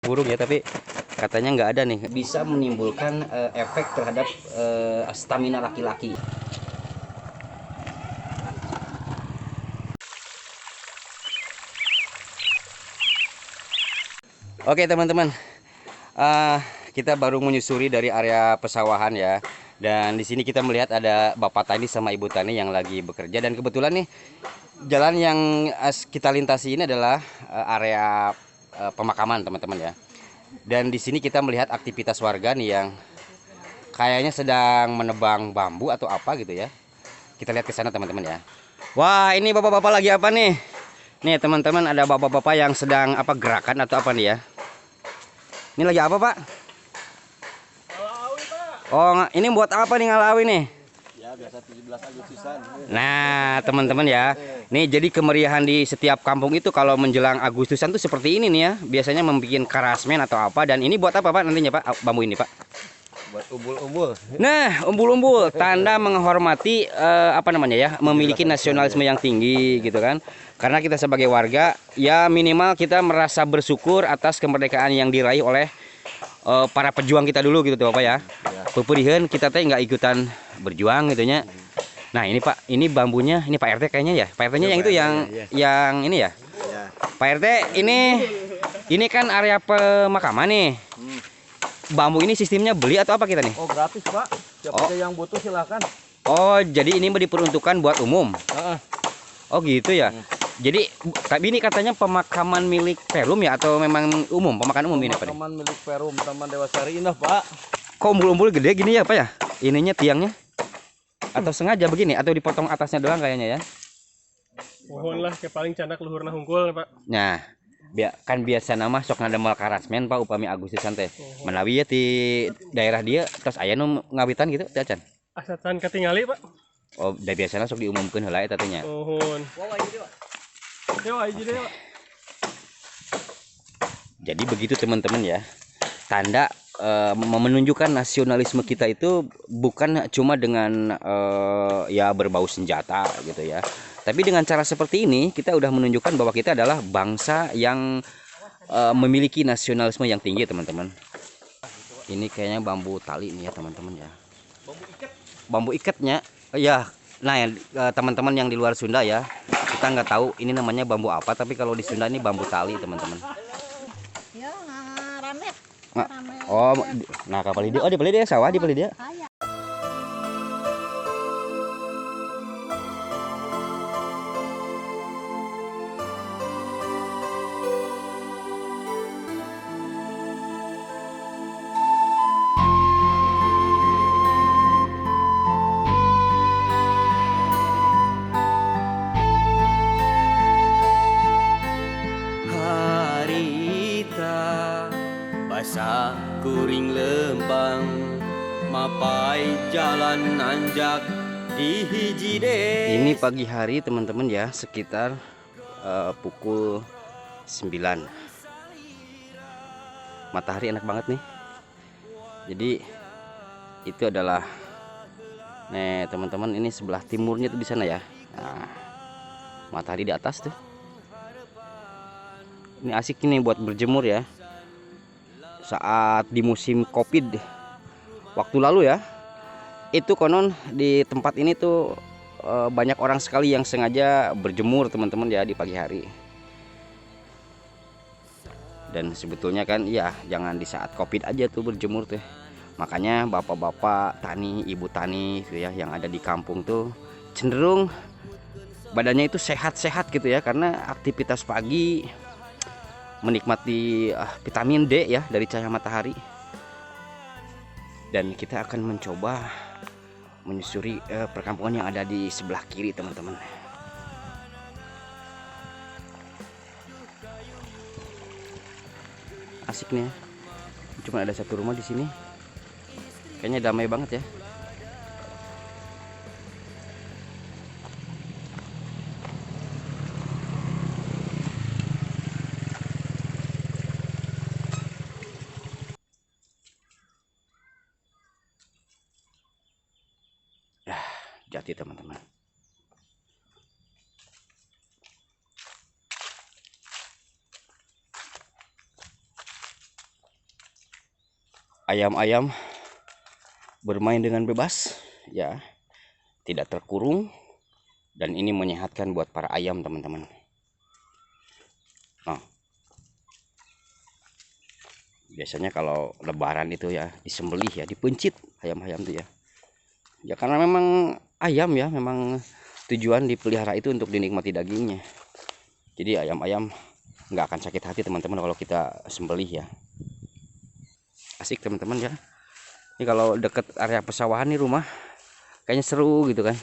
burung ya, tapi katanya nggak ada nih, bisa menimbulkan efek terhadap stamina laki-laki. Oke teman-teman, kita baru menyusuri dari area pesawahan ya, dan di sini kita melihat ada Bapak Tani sama Ibu Tani yang lagi bekerja, dan kebetulan nih jalan yang kita lintasi ini adalah area pemakaman teman-teman ya. Dan di sini kita melihat aktivitas warga nih yang kayaknya sedang menebang bambu atau apa gitu ya. Kita lihat ke sana teman-teman ya. Wah, ini bapak-bapak lagi apa nih? Nih teman-teman, ada bapak-bapak yang sedang apa, gerakan atau apa nih ya? Ini lagi apa pak? Ngalawi, Pak. Oh, ini buat apa nih ngalawi nih? Ya, biasa 17 Agustusan. Nah teman-teman ya, nih jadi kemeriahan di setiap kampung itu kalau menjelang Agustusan tuh seperti ini nih ya. Biasanya membuat karasmen atau apa. Dan ini buat apa pak nantinya pak, bambu ini pak? Buat umbul-umbul. Nah, umbul-umbul tanda menghormati apa namanya ya, memiliki nasionalisme yang tinggi gitu kan. Karena kita sebagai warga ya minimal kita merasa bersyukur atas kemerdekaan yang diraih oleh para pejuang kita dulu gitu tuh Bapak ya. Pupurihan kita teh nggak ikutan berjuang gitu nya. Nah, ini Pak, ini bambunya, ini Pak RT kayaknya ya. Pak RT-nya yang itu yang ini ya. Pak RT, ini kan area pemakaman nih. Bambu ini sistemnya beli atau apa kita nih? Oh, gratis, Pak. Siapa yang butuh silakan. Oh, jadi ini diperuntukkan buat umum. Oh, gitu ya. Jadi, tapi ini katanya pemakaman milik Perum ya atau memang umum, pemakaman umum ini Pak? Pemakaman milik Perum Taman Dewasari Indah, Pak. Kok umbul-umbul gede gini ya Pak ya? Ininya tiangnya? Atau sengaja begini atau dipotong atasnya doang kayaknya ya? Mohonlah ke paling canak luhurna hungkul Pak. Nah, kan biasa nama sok ngademel karasmen Pak upami Agustusan teh. Menawi ya di daerah dia terus aya nu ngawitan gitu teh Can. Asatan ketingali Pak. Oh, da biasana sok diumumkeun heula eta teh nya. Mohon. Dewa hiji dewa. Jadi begitu teman-teman ya. Tanda menunjukkan nasionalisme kita itu bukan cuma dengan ya berbau senjata gitu ya. Tapi dengan cara seperti ini kita udah menunjukkan bahwa kita adalah bangsa yang memiliki nasionalisme yang tinggi teman-teman. Ini kayaknya bambu tali nih ya teman-teman ya. Bambu ikatnya ya. Nah ya, teman-teman yang di luar Sunda ya, kita nggak tahu ini namanya bambu apa, tapi kalau di Sunda ini bambu tali teman-teman. Ya, ramet. Oh, nah kapal dia, oh di dia sawah di dia. Harita basah kuring lembang mapai jalan nanjak di hiji desa. Ini pagi hari teman-teman ya, sekitar pukul 9. Matahari enak banget nih. Jadi itu adalah nih teman-teman, ini sebelah timurnya tuh di sana ya. Nah, matahari di atas tuh. Ini asik nih buat berjemur ya. Saat di musim Covid waktu lalu ya. Itu konon di tempat ini tuh banyak orang sekali yang sengaja berjemur teman-teman ya di pagi hari. Dan sebetulnya kan ya jangan di saat Covid aja tuh berjemur tuh. Makanya bapak-bapak tani, ibu tani gitu ya yang ada di kampung tuh cenderung badannya itu sehat-sehat gitu ya, karena aktivitas pagi menikmati vitamin D ya dari cahaya matahari. Dan kita akan mencoba menyusuri perkampungan yang ada di sebelah kiri teman-teman. Asik nih ya. Cuma ada satu rumah di sini. Kayaknya damai banget ya. Jati teman-teman. ayam-ayam bermain dengan bebas ya, tidak terkurung, dan ini menyehatkan buat para ayam teman-teman. Nah, biasanya kalau lebaran itu ya disembelih ya, dipencit ayam-ayam tuh ya. Ya karena memang ayam ya, memang tujuan dipelihara itu untuk dinikmati dagingnya. Jadi ayam-ayam nggak akan sakit hati teman-teman kalau kita sembelih ya. Asik teman-teman ya. Ini kalau deket area pesawahan nih rumah, kayaknya seru gitu kan.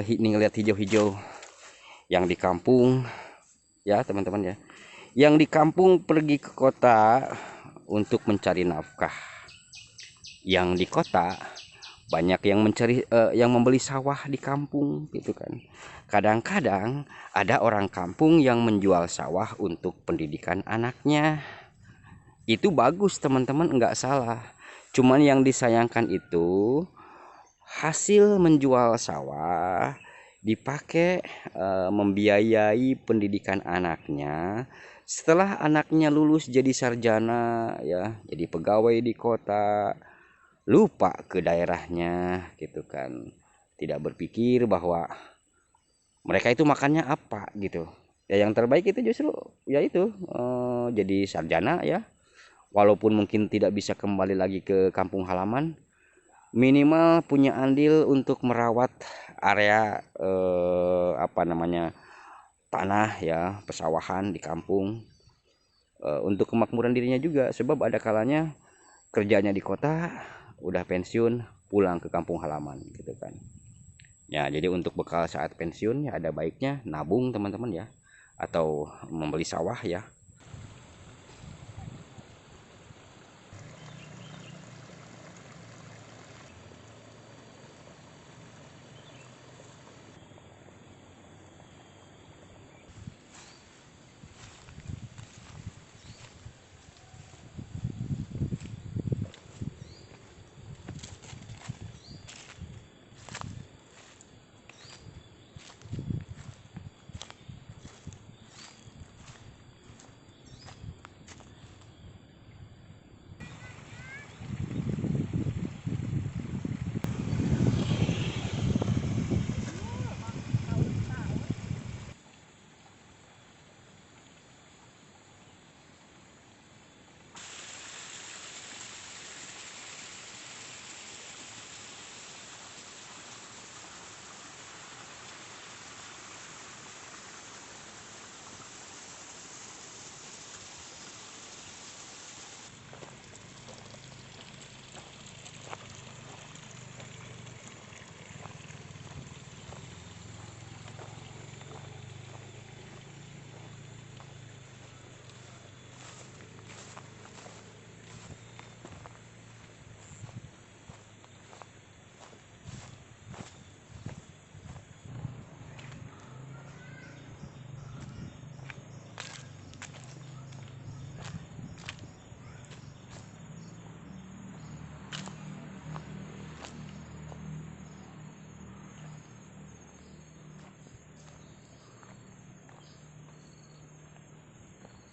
Ini ngeliat hijau-hijau. Yang di kampung ya teman-teman ya. Yang di kampung pergi ke kota untuk mencari nafkah. Yang di kota banyak yang membeli sawah di kampung gitu kan. Kadang-kadang ada orang kampung yang menjual sawah untuk pendidikan anaknya. Itu bagus teman-teman, enggak salah. Cuman yang disayangkan itu hasil menjual sawah dipakai membiayai pendidikan anaknya. Setelah anaknya lulus jadi sarjana ya, jadi pegawai di kota, lupa ke daerahnya gitu kan. Tidak berpikir bahwa mereka itu makannya apa gitu. Ya yang terbaik itu justru ya itu jadi sarjana ya. Walaupun mungkin tidak bisa kembali lagi ke kampung halaman, minimal punya andil untuk merawat area tanah ya, pesawahan di kampung, untuk kemakmuran dirinya juga. Sebab ada kalanya kerjanya di kota, udah pensiun, pulang ke kampung halaman gitu kan. Ya jadi untuk bekal saat pensiun ya ada baiknya nabung teman-teman ya, atau membeli sawah ya.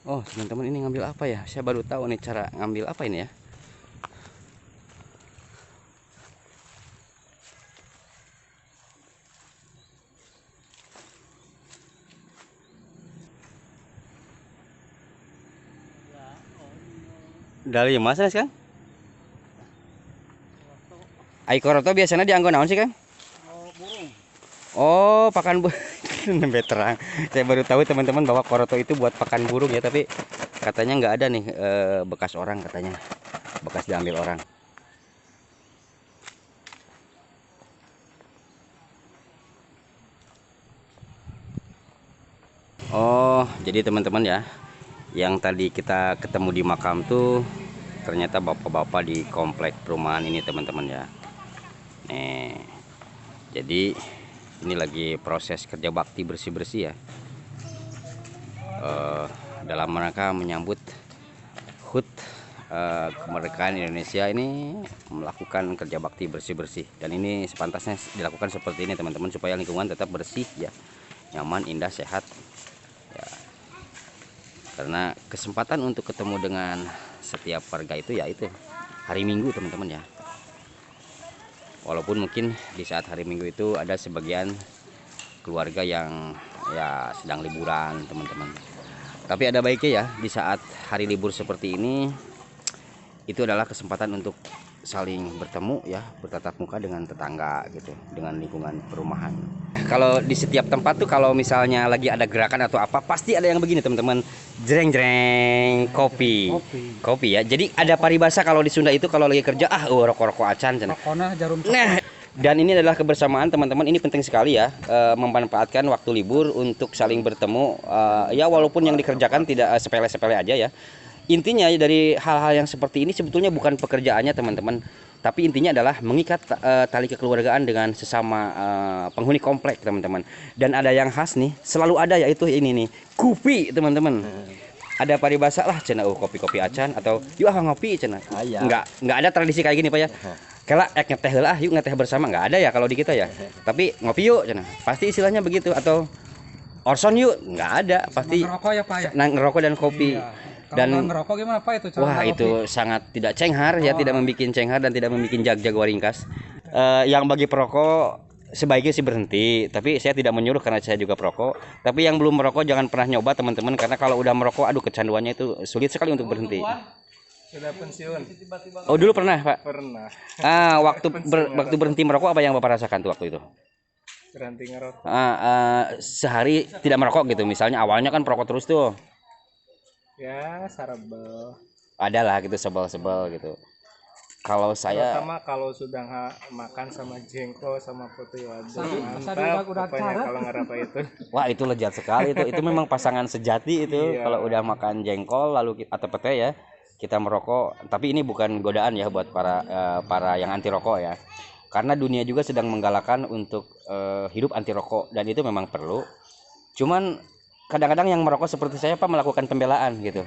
Oh teman-teman, ini ngambil apa ya? Saya baru tahu nih cara ngambil apa ini ya. Dari mana Kang? Ai koroto biasanya dianggo naon sih Kang? Oh, pakan burung. Nembe terang. Saya baru tahu teman-teman bahwa koroto itu buat pakan burung ya, tapi katanya nggak ada nih bekas orang katanya. Bekas diambil orang. Oh, jadi teman-teman ya, yang tadi kita ketemu di makam tuh ternyata bapak-bapak di komplek perumahan ini teman-teman ya. Nih, jadi ini lagi proses kerja bakti bersih-bersih ya, dalam rangka menyambut HUT kemerdekaan Indonesia ini, melakukan kerja bakti bersih-bersih. Dan ini sepantasnya dilakukan seperti ini teman-teman, supaya lingkungan tetap bersih ya, nyaman, indah, sehat ya. Karena kesempatan untuk ketemu dengan setiap warga itu ya itu hari Minggu teman-teman ya. Walaupun mungkin di saat hari Minggu itu ada sebagian keluarga yang ya sedang liburan teman-teman. Tapi ada baiknya ya di saat hari libur seperti ini itu adalah kesempatan untuk saling bertemu ya, bertatap muka dengan tetangga gitu, dengan lingkungan perumahan. Kalau di setiap tempat tuh kalau misalnya lagi ada gerakan atau apa pasti ada yang begini teman-teman, jreng-jreng kopi ya. Jadi ada paribasa kalau di Sunda itu kalau lagi kerja rokok-rokok acan cenah. Nah, dan ini adalah kebersamaan teman-teman, ini penting sekali ya, memanfaatkan waktu libur untuk saling bertemu ya walaupun yang dikerjakan tidak sepele-sepele aja ya. Intinya dari hal-hal yang seperti ini sebetulnya bukan pekerjaannya teman-teman, tapi intinya adalah mengikat tali kekeluargaan dengan sesama penghuni komplek teman-teman. Dan ada yang khas nih, selalu ada yaitu ini nih, kopi teman-teman. Ada paribasa lah cenah kopi-kopi acan atau yuk ngopi cenah. Enggak ada tradisi kayak gini Pak ya. Kela ngeteh heula yuk ngeteh bersama, enggak ada ya kalau di kita ya. Tapi ngopi yuk cenah. Pasti istilahnya begitu atau orson yuk, enggak ada, pasti ngerokok ya Pak ya. Ngerokok dan kopi. Iya. Dan ngerokok gimana Pak itu cara wah ngopi? itu sangat tidak cenghar ya, tidak membuat cenghar dan tidak membuat jag-jag waringkas. Yang bagi perokok sebaiknya sih berhenti, tapi saya tidak menyuruh karena saya juga perokok. Tapi yang belum merokok jangan pernah nyoba teman-teman, karena kalau udah merokok aduh kecanduannya itu sulit sekali untuk berhenti. Sudah pensiun. Oh dulu pernah Pak? Pernah. Waktu berhenti merokok apa yang Bapak rasakan tuh waktu itu? Berhenti ngerokok. Sehari tidak merokok gitu, misalnya awalnya kan perokok terus tuh. Ya, sarabel. Ada lah gitu sebel-sebel gitu. Kalau saya Terutama kalau sudah makan sama jengkol sama putih, waduh mantap udah pokoknya cara. kalau ngerapa itu. wah itu lezat sekali itu. Itu memang pasangan sejati itu. Iya. Kalau udah makan jengkol lalu atau pete ya, kita merokok. Tapi ini bukan godaan ya buat para yang anti rokok ya. Karena dunia juga sedang menggalakkan untuk hidup anti rokok dan itu memang perlu. Cuman kadang-kadang yang merokok seperti saya Pak melakukan pembelaan gitu.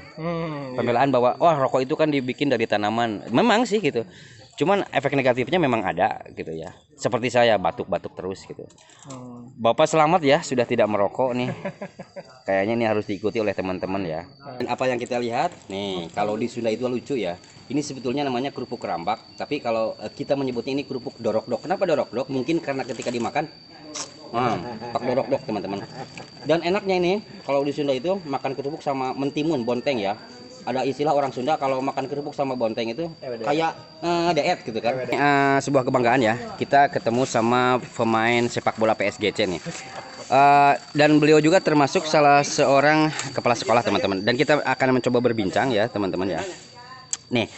Pembelaan bahwa wah rokok itu kan dibikin dari tanaman. Memang sih gitu. Cuman efek negatifnya memang ada gitu ya. Seperti saya batuk-batuk terus gitu. Bapak selamat ya sudah tidak merokok nih. Kayaknya ini harus diikuti oleh teman-teman ya. Dan apa yang kita lihat nih, kalau di Sunda itu lucu ya. Ini sebetulnya namanya kerupuk rambak, tapi kalau kita menyebutnya ini kerupuk dorok-dok. Kenapa dorok-dok? Mungkin karena ketika dimakan pak dorok-dok teman-teman. Dan enaknya ini kalau di Sunda itu makan kerupuk sama mentimun bonteng ya. Ada istilah orang Sunda kalau makan kerupuk sama bonteng itu kayak deet gitu kan. Sebuah kebanggaan ya. Kita ketemu sama pemain sepak bola PSGC nih. Dan beliau juga termasuk salah seorang kepala sekolah teman-teman. Dan kita akan mencoba berbincang ya teman-teman ya. Nih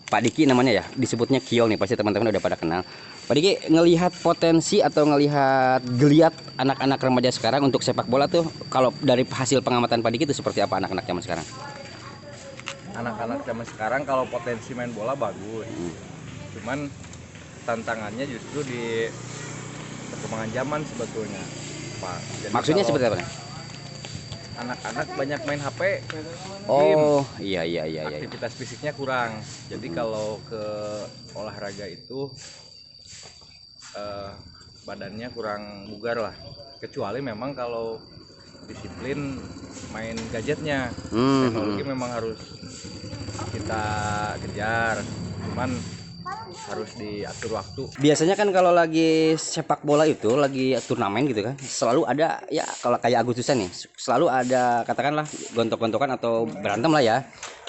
Pak Diki namanya ya, disebutnya Kiol nih, pasti teman-teman udah pada kenal. Pak Diki ngelihat potensi atau ngelihat geliat anak-anak remaja sekarang untuk sepak bola tuh, kalau dari hasil pengamatan Pak Diki itu seperti apa anak-anak zaman sekarang? Anak-anak zaman sekarang kalau potensi main bola bagus. Cuman tantangannya justru di perkembangan zaman sebetulnya, Pak. Jadi Maksudnya kalau seperti apa nih? anak-anak banyak main HP, Oh iya. aktivitas fisiknya kurang. Jadi kalau ke olahraga itu badannya kurang bugar lah. Kecuali memang kalau disiplin main gadgetnya, teknologi memang harus kita kejar. Cuman harus diatur waktu. Biasanya kan kalau lagi sepak bola itu lagi turnamen gitu kan, selalu ada ya, kalau kayak Agustusan nih selalu ada katakanlah gontok-gontokan atau berantem lah ya,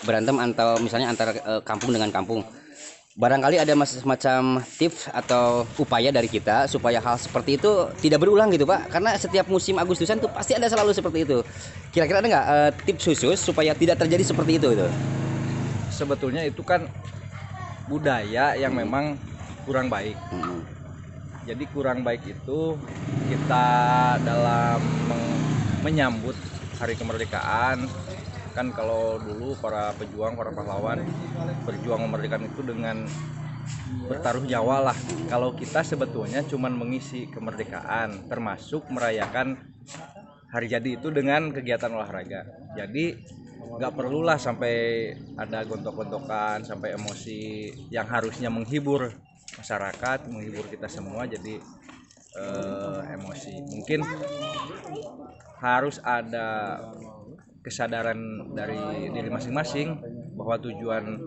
berantem atau misalnya antara kampung dengan kampung. Barangkali ada semacam tips atau upaya dari kita supaya hal seperti itu tidak berulang gitu Pak, karena setiap musim Agustusan tuh pasti ada selalu seperti itu. Kira-kira ada nggak tips khusus supaya tidak terjadi seperti itu? Sebetulnya itu kan budaya yang memang kurang baik. Jadi kurang baik itu kita dalam menyambut hari kemerdekaan kan, kalau dulu para pejuang, para pahlawan berjuang memerdekakan itu dengan bertaruh nyawa lah. Kalau kita sebetulnya cuman mengisi kemerdekaan, termasuk merayakan hari jadi itu dengan kegiatan olahraga. Jadi nggak perlulah sampai ada gontok-gontokan, sampai emosi yang harusnya menghibur masyarakat, menghibur kita semua jadi emosi. Mungkin harus ada kesadaran dari diri masing-masing bahwa tujuan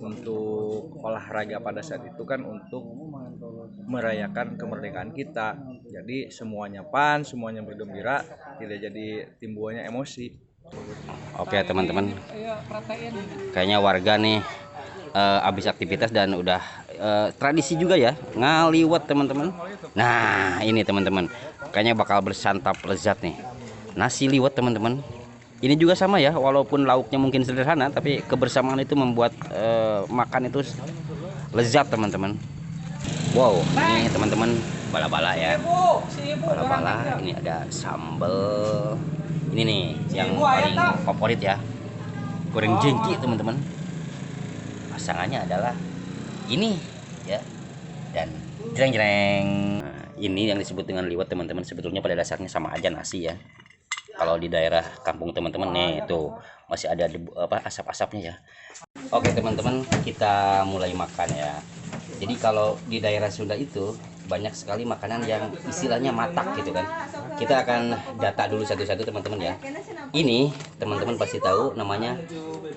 untuk olahraga pada saat itu kan untuk merayakan kemerdekaan kita. Jadi semuanya semuanya bergembira, tidak jadi timbulnya emosi. Oke teman-teman, kayaknya warga nih habis aktivitas dan udah tradisi juga ya ngaliwat teman-teman. Nah ini teman-teman, kayaknya bakal bersantap lezat nih nasi liwet teman-teman. Ini juga sama ya, walaupun lauknya mungkin sederhana, tapi kebersamaan itu membuat makan itu lezat teman-teman. Wow, ini teman-teman bala-bala ya, bala-bala. Ini ada sambal. Ini nih yang paling favorit ya, goreng jengki teman-teman. Pasangannya adalah ini ya, dan jreng-jreng. Nah, ini yang disebut dengan liwet teman-teman, sebetulnya pada dasarnya sama aja nasi ya. Kalau di daerah kampung teman-teman nih tuh masih ada asap-asapnya ya. Oke teman-teman, kita mulai makan ya. Jadi kalau di daerah Sunda itu banyak sekali makanan yang istilahnya matak gitu kan. Kita akan data dulu satu-satu teman-teman ya. Ini teman-teman pasti tahu namanya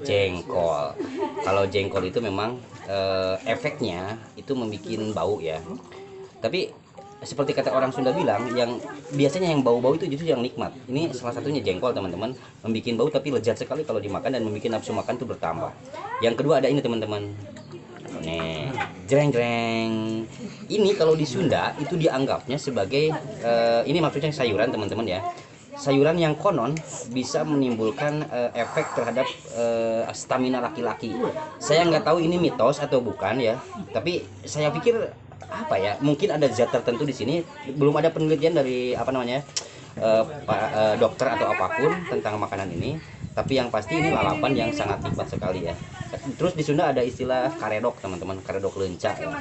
jengkol. Kalau jengkol itu memang efeknya itu membuat bau ya. Tapi seperti kata orang Sunda bilang, yang biasanya yang bau-bau itu justru yang nikmat. Ini salah satunya jengkol teman-teman, membuat bau tapi lezat sekali kalau dimakan dan membuat nafsu makan itu bertambah. Yang kedua ada ini teman-teman, nih jreng-jreng. Ini kalau di Sunda itu dianggapnya sebagai ini maksudnya sayuran teman-teman ya, sayuran yang konon bisa menimbulkan efek terhadap stamina laki-laki. Saya nggak tahu ini mitos atau bukan ya, tapi saya pikir apa ya, mungkin ada zat tertentu di sini. Belum ada penelitian dari dokter atau apapun tentang makanan ini, tapi yang pasti ini lalapan yang sangat nikmat sekali ya. Terus di Sunda ada istilah karedok teman-teman, karedok lenca ya.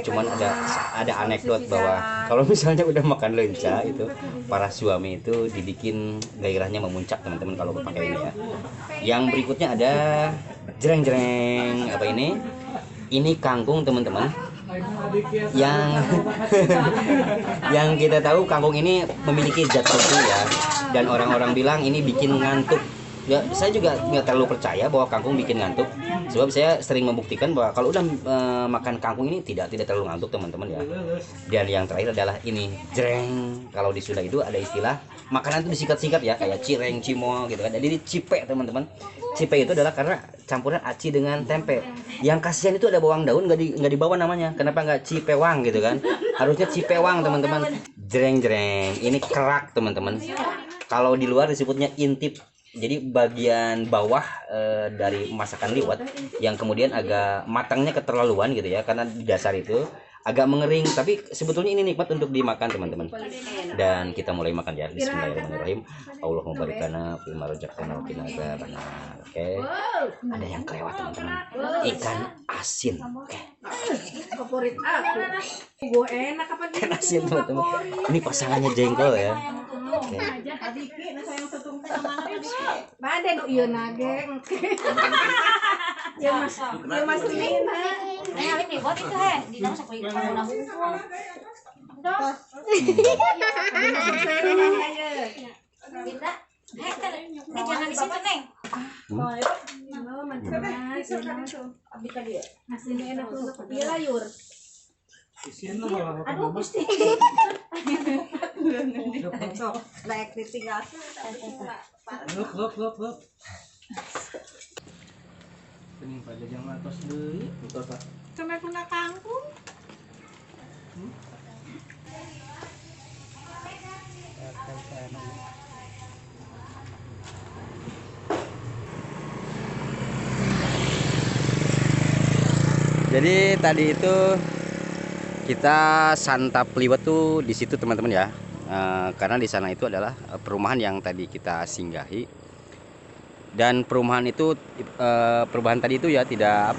Cuman ada anekdot bahwa kalau misalnya udah makan lenca itu para suami itu dibikin gairahnya memuncak teman-teman kalau pakai ini ya. Yang berikutnya ada jreng-jreng. Apa ini? Ini kangkung teman-teman. Yang kita tahu kangkung ini memiliki zat besi ya, dan orang-orang bilang ini bikin ngantuk ya. Saya juga nggak terlalu percaya bahwa kangkung bikin ngantuk, sebab saya sering membuktikan bahwa kalau udah makan kangkung ini tidak terlalu ngantuk teman-teman ya. Dan yang terakhir adalah ini jreng. Kalau di Sunda itu ada istilah makanan itu disikat-sikat ya, kayak cireng, cimo gitu kan. Jadi cipe teman-teman. Cipe itu adalah karena campuran aci dengan tempe. Yang kasihan itu ada bawang daun nggak dibawa namanya. Kenapa nggak cipewang gitu kan? Harusnya cipewang teman-teman. Jreng-jreng. Ini kerak teman-teman. Kalau di luar disebutnya intip. Jadi bagian bawah dari masakan liwet yang kemudian agak matangnya keterlaluan gitu ya, karena di dasar itu agak mengering, tapi sebetulnya ini nikmat untuk dimakan teman-teman. Dan kita mulai makan ya. Bismillahirrahmanirrahim. Allahumma barik lana fima razaqtana wa qina adzabannar. Oke. Ada yang kelewat teman-teman. Ikan asin. Oke. Favorit aku. Gue enak apa Ikan asin teman-teman. Ini pasangannya jengkol ya. Oke. Bade nu ieu nage. Ya mas Lina. Alip nih buat itu di dalam seperti kamu nabung. Dos. Kita. Jangan di situ neng. Aduh gusti. Layak ditinggal. Luk. Ini pada jam atas deui, betul tak? Sampai kuna kangkung. Jadi tadi itu kita santap liwet tuh di situ teman-teman ya. Karena di sana itu adalah perumahan yang tadi kita singgahi. Dan perumahan itu perubahan tadi itu ya tidak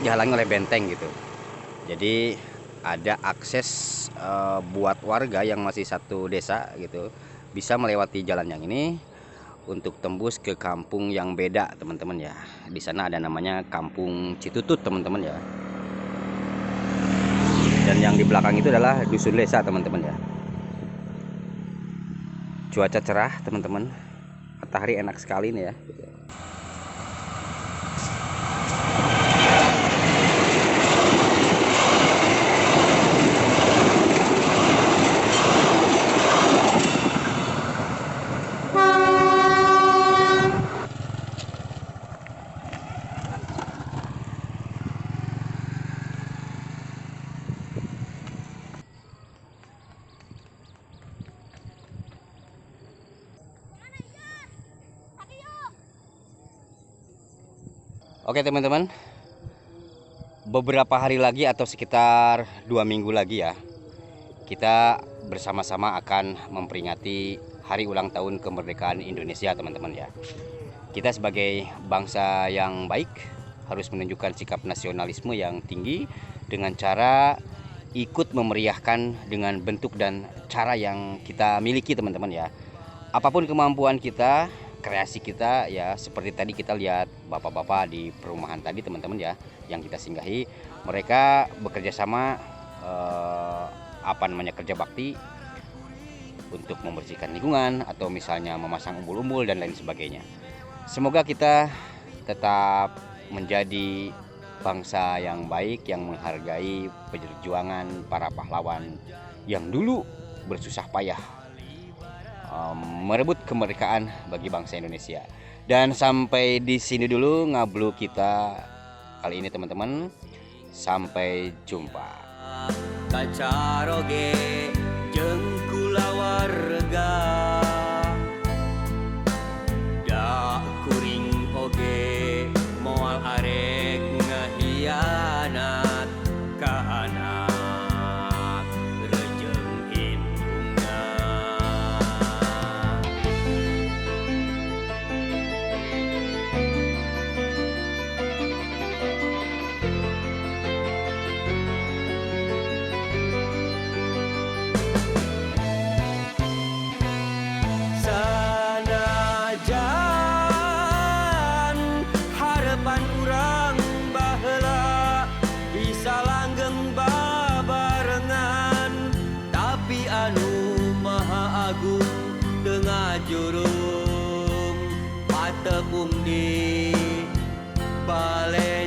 dihalangi oleh benteng gitu. Jadi ada akses buat warga yang masih satu desa gitu bisa melewati jalan yang ini untuk tembus ke kampung yang beda teman-teman ya. Di sana ada namanya Kampung Citutut teman-teman ya. Dan yang di belakang itu adalah dusun desa teman-teman ya. Cuaca cerah teman-teman, matahari enak sekali nih ya. Oke teman-teman, beberapa hari lagi atau sekitar 2 minggu lagi ya, kita bersama-sama akan memperingati hari ulang tahun kemerdekaan Indonesia teman-teman ya. Kita sebagai bangsa yang baik harus menunjukkan sikap nasionalisme yang tinggi dengan cara ikut memeriahkan dengan bentuk dan cara yang kita miliki teman-teman ya. Apapun kemampuan kita, kreasi kita ya, seperti tadi kita lihat bapak-bapak di perumahan tadi teman-teman ya, yang kita singgahi, mereka bekerja sama kerja bakti untuk membersihkan lingkungan atau misalnya memasang umbul-umbul dan lain sebagainya. Semoga kita tetap menjadi bangsa yang baik, yang menghargai perjuangan para pahlawan yang dulu bersusah payah merebut kemerdekaan bagi bangsa Indonesia. Dan sampai di sini dulu ngablu kita kali ini teman-teman. Sampai jumpa. Kacaroge jeung kulawarga da kuring oge moal arek ngahianat ka anak rejeung indungna. Sanajan harapan urang baheula bisa langgeng babarengan, tapi anu maha agung teu ngajurung patepung di balen